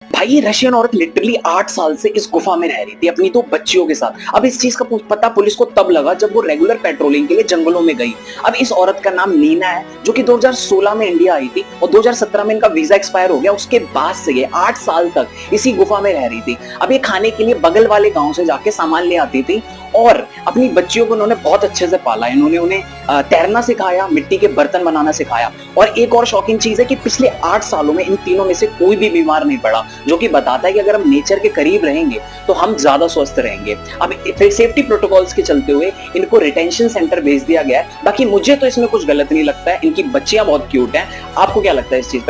भाई ये रशियन औरत लिटरली 8 साल से इस गुफा में रह रही थी अपनी 2 बच्चियों के साथ। अब इस चीज का पता पुलिस को तब लगा जब वो रेगुलर पेट्रोलिंग के लिए जंगलों में गई। अब इस औरत का नाम नीना है, जो कि 2016 में इंडिया आई थी और 2017 में इनका वीजा एक्सपायर हो गया। उसके बाद से ये 8 साल तक इसी गुफा में रह रही थी। अब ये खाने के लिए बगल वाले गांव से जाके सामान ले आती थी और अपनी बच्चियों को उन्होंने बहुत अच्छे से पाला। इन्होंने उन्हें तैरना सिखाया, मिट्टी के बर्तन बनाना सिखाया। और एक और शॉकिंग चीज है कि पिछले 8 सालों में इन तीनों में से कोई भी बीमार नहीं पड़ा, जो कि बताता है कि अगर हम नेचर के करीब रहेंगे तो हम ज्यादा स्वस्थ रहेंगे। अब सेफ्टी प्रोटोकॉल्स के चलते हुए इनको रिटेंशन सेंटर भेज दिया गया है। बाकी मुझे तो इसमें कुछ गलत नहीं लगता है, इनकी बच्चियां बहुत क्यूट हैं। आपको क्या लगता है इस चीज पे?